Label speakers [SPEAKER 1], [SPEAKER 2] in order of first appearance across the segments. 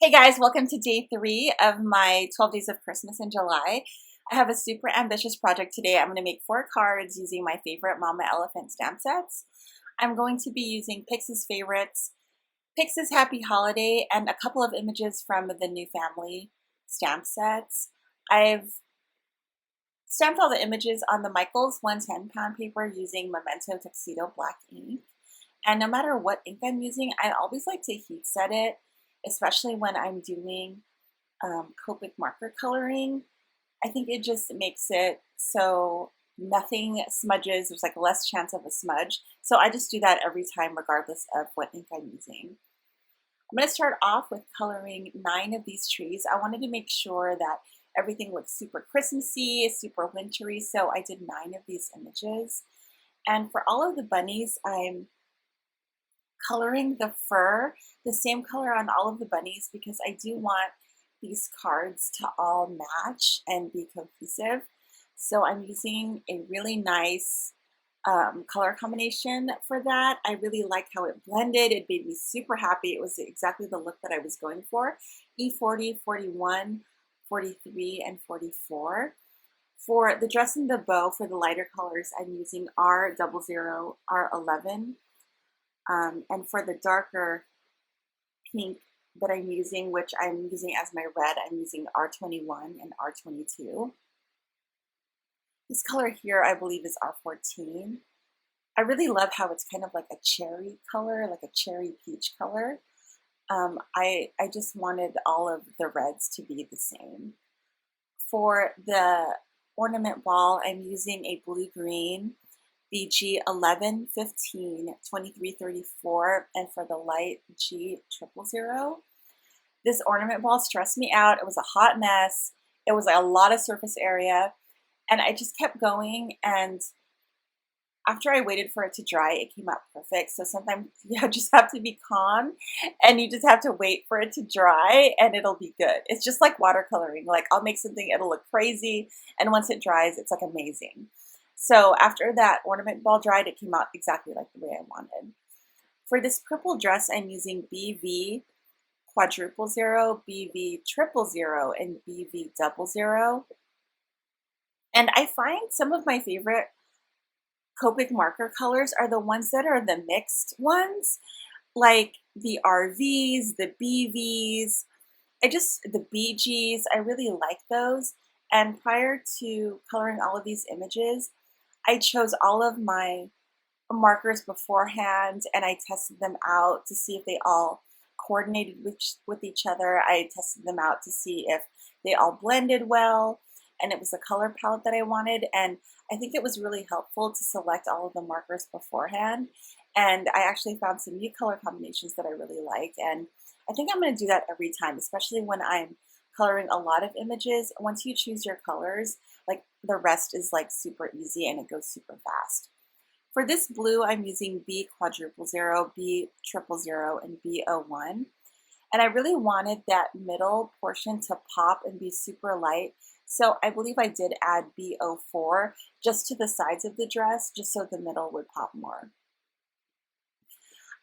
[SPEAKER 1] Hey guys, welcome to day 3 of my 12 days of Christmas in July. I have a super ambitious project today. I'm going to make 4 cards using my favorite Mama Elephant stamp sets. I'm going to be using Pix's Favorites, Pix's Happy Holiday, and a couple of images from the New Family stamp sets. I've stamped all the images on the Michaels 110-pound paper using Memento Tuxedo black ink. And no matter what ink I'm using, I always like to heat set it, especially when I'm doing Copic marker coloring. I think it just makes it so nothing smudges. There's like less chance of a smudge. So I just do that every time regardless of what ink I'm using. I'm going to start off with coloring 9 of these trees. I wanted to make sure that everything looks super Christmassy, super wintry, so I did 9 of these images. And for all of the bunnies, I'm coloring the fur the same color on all of the bunnies because I do want these cards to all match and be cohesive. So I'm using a really nice color combination for that. I really like how it blended. It made me super happy. It was exactly the look that I was going for. E40, 41, 43, and 44. For the dress and the bow, for the lighter colors, I'm using R00, R11. And for the darker pink that I'm using, which I'm using as my red, I'm using R21 and R22. This color here, I believe, is R14. I really love how it's kind of like a cherry color, like a cherry peach color. I just wanted all of the reds to be the same. For the ornament ball, I'm using a blue-green BG 11, 15, 23, 34, and for the light G000. This ornament ball stressed me out. It was a hot mess. It was a lot of surface area, and I just kept going, and after I waited for it to dry, it came out perfect. So sometimes you just have to be calm and you just have to wait for it to dry and it'll be good. It's just like watercoloring. Like I'll make something, it'll look crazy, and once it dries, it's like amazing. So after that ornament ball dried, it came out exactly like the way I wanted. For this purple dress, I'm using BV quadruple zero, BV triple zero, and BV double zero. And I find some of my favorite Copic marker colors are the ones that are the mixed ones, like the RVs, the BVs, the BGs, I really like those. And prior to coloring all of these images, I chose all of my markers beforehand and I tested them out to see if they all coordinated with each other. I tested them out to see if they all blended well and it was the color palette that I wanted. And I think it was really helpful to select all of the markers beforehand. And I actually found some new color combinations that I really liked. And I think I'm going to do that every time, especially when I'm coloring a lot of images. Once you choose your colors, like the rest is like super easy and it goes super fast. For this blue, I'm using B quadruple zero, B triple zero, and B01. And I really wanted that middle portion to pop and be super light. So I believe I did add B04 just to the sides of the dress, just so the middle would pop more.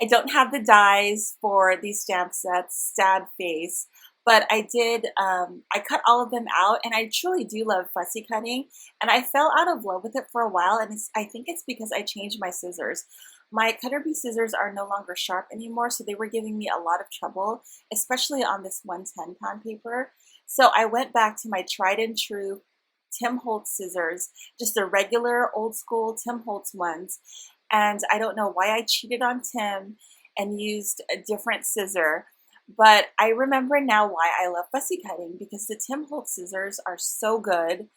[SPEAKER 1] I don't have the dies for these stamp sets, Stad Face, but I did, I cut all of them out, and I truly do love fussy cutting, and I fell out of love with it for a while, and I think it's because I changed my scissors. My Cutter Bee scissors are no longer sharp anymore, so they were giving me a lot of trouble, especially on this 110-pound paper. So I went back to my tried and true Tim Holtz scissors, just the regular old school Tim Holtz ones. And I don't know why I cheated on Tim and used a different scissor, but I remember now why I love fussy cutting, because the Tim Holtz scissors are so good.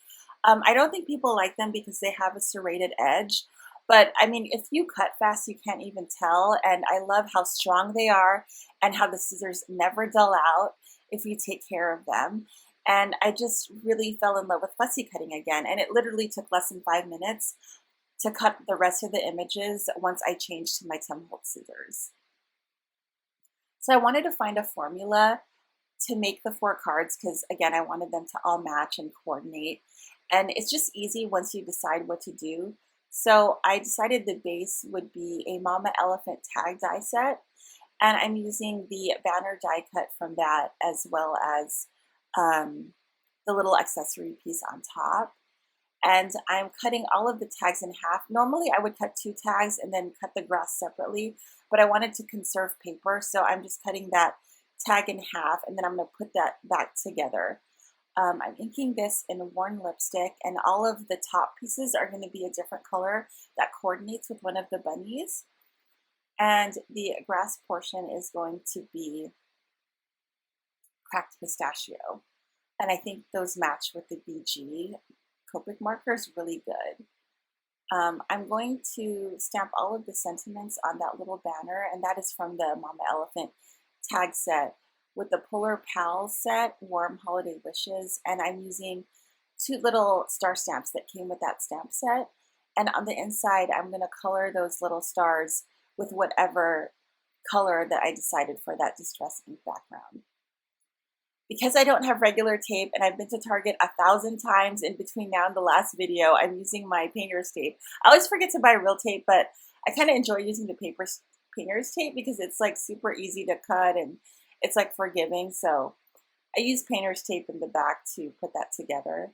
[SPEAKER 1] I don't think people like them because they have a serrated edge, but I mean, if you cut fast, you can't even tell. And I love how strong they are and how the scissors never dull out if you take care of them. And I just really fell in love with fussy cutting again. And it literally took less than 5 minutes to cut the rest of the images once I changed to my Tim Holtz scissors. So I wanted to find a formula to make the 4 cards because, again, I wanted them to all match and coordinate. And it's just easy once you decide what to do. So I decided the base would be a Mama Elephant tag die set. And I'm using the banner die cut from that, as well as the little accessory piece on top. And I'm cutting all of the tags in half. Normally I would cut 2 tags and then cut the grass separately, but I wanted to conserve paper, so I'm just cutting that tag in half, and then I'm going to put that back together. I'm inking this in worn lipstick, and all of the top pieces are going to be a different color that coordinates with one of the bunnies. And the grass portion is going to be cracked pistachio. And I think those match with the BG Copic markers really good. I'm going to stamp all of the sentiments on that little banner, and that is from the Mama Elephant tag set with the Polar Pals set, Warm Holiday Wishes, and I'm using 2 little star stamps that came with that stamp set. And on the inside, I'm going to color those little stars with whatever color that I decided for that distress ink background. Because I don't have regular tape and I've been to Target 1,000 times in between now and the last video, I'm using my painter's tape. I always forget to buy real tape, but I kind of enjoy using the painter's tape because it's like super easy to cut and it's like forgiving. So I use painter's tape in the back to put that together.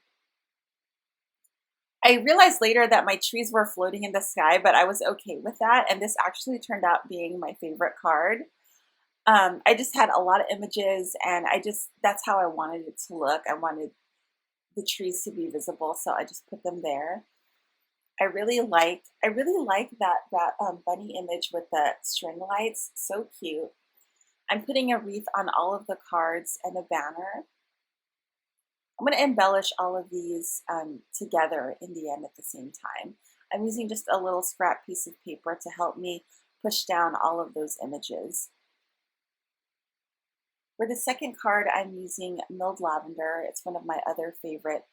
[SPEAKER 1] I realized later that my trees were floating in the sky, but I was okay with that. And this actually turned out being my favorite card. I just had a lot of images, and that's how I wanted it to look. I wanted the trees to be visible, so I just put them there. I really like that bunny image with the string lights. So cute. I'm putting a wreath on all of the cards and a banner. I'm going to embellish all of these together in the end at the same time. I'm using just a little scrap piece of paper to help me push down all of those images. For the second card, I'm using Milled Lavender. It's one of my other favorite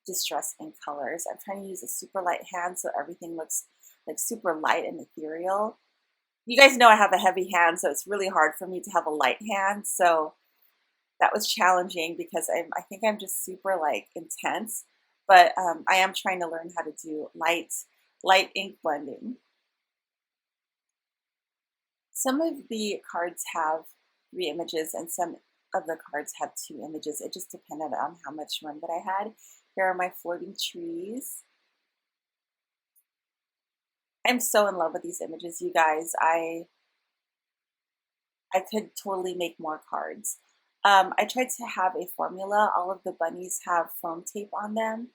[SPEAKER 1] distress ink colors. I'm trying to use a super light hand so everything looks like super light and ethereal. You guys know I have a heavy hand, so it's really hard for me to have a light hand. So that was challenging because I think I'm just super like intense, but I am trying to learn how to do light ink blending. Some of the cards have 3 images and some of the cards have 2 images. It just depended on how much room that I had. Here are my floating trees. I'm so in love with these images, you guys. I could totally make more cards. I tried to have a formula. All of the bunnies have foam tape on them,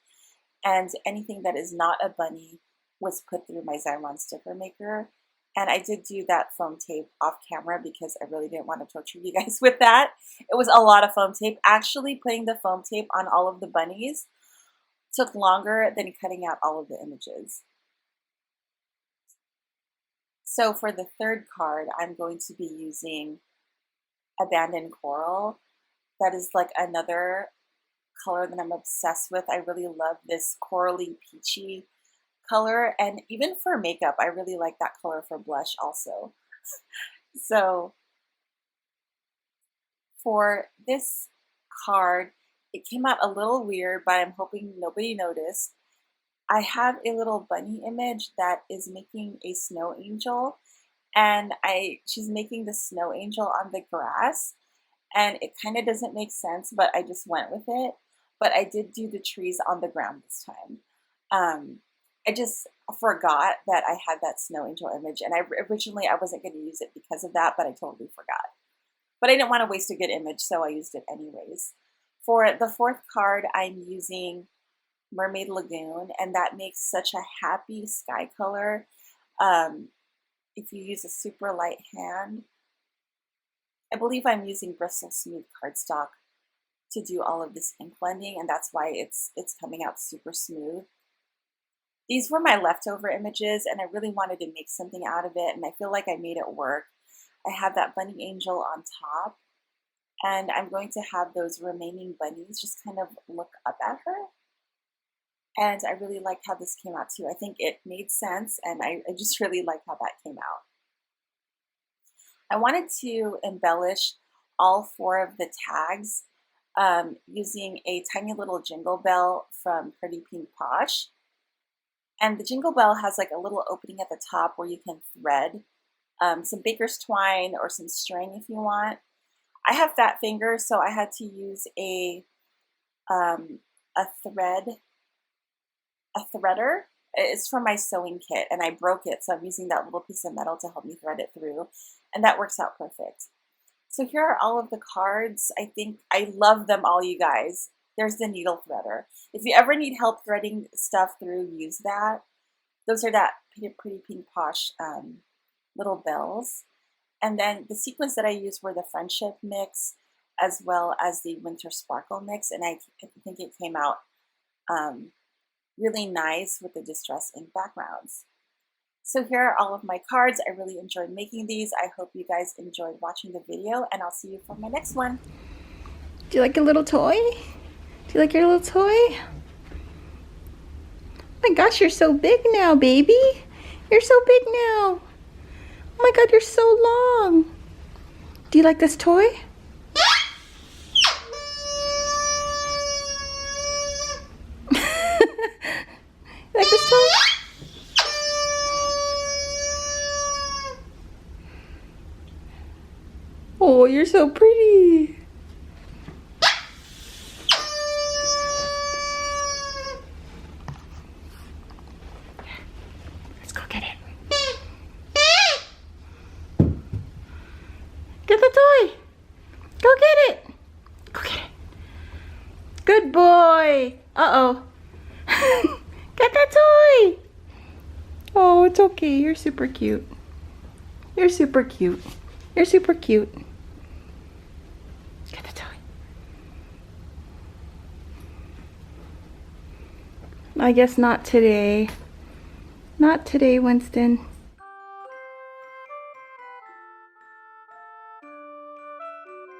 [SPEAKER 1] and anything that is not a bunny was put through my Xyron sticker maker. And I did do that foam tape off camera because I really didn't want to torture you guys with that. It was a lot of foam tape. Actually, putting the foam tape on all of the bunnies took longer than cutting out all of the images. So for the third card, I'm going to be using Abandoned Coral. That is like another color that I'm obsessed with. I really love this corally peachy color, and even for makeup, I really like that color for blush also. So for this card, it came out a little weird, but I'm hoping nobody noticed. I have a little bunny image that is making a snow angel, and she's making the snow angel on the grass, and it kind of doesn't make sense, but I just went with it. But I did do the trees on the ground this time. I just forgot that I had that snow angel image, and originally I wasn't going to use it because of that, but I totally forgot. But I didn't want to waste a good image, so I used it anyways. For the fourth card, I'm using Mermaid Lagoon, and that makes such a happy sky color. If you use a super light hand, I believe I'm using Bristol Smooth cardstock to do all of this ink blending, and that's why it's coming out super smooth. These were my leftover images, and I really wanted to make something out of it, and I feel like I made it work. I have that bunny angel on top, and I'm going to have those remaining bunnies just kind of look up at her. And I really like how this came out too. I think it made sense, and I just really like how that came out. I wanted to embellish all 4 of the tags using a tiny little jingle bell from Pretty Pink Posh. And the jingle bell has like a little opening at the top where you can thread some baker's twine or some string if you want. I have fat fingers, so I had to use a threader. It's for my sewing kit, and I broke it, so I'm using that little piece of metal to help me thread it through, and that works out perfect. So here are all of the cards. I think I love them all, you guys. There's the needle threader. If you ever need help threading stuff through, use that. Those are that pretty pink posh little bells. And then the sequins that I used were the Friendship mix as well as the Winter Sparkle mix, and I think it came out really nice with the distress ink backgrounds. So here are all of my cards. I really enjoyed making these. I hope you guys enjoyed watching the video, and I'll see you for my next one.
[SPEAKER 2] Do you like a little toy? Do you like your little toy? Oh my gosh, you're so big now, baby. You're so big now. Oh my God, you're so long. Do you like this toy? You like this toy? Oh, you're so pretty. Let's go get it. Get the toy. Go get it. Go get it. Good boy. Uh-oh. Get that toy. Oh, it's okay. You're super cute. You're super cute. You're super cute. Get the toy. I guess not today. Not today, Winston.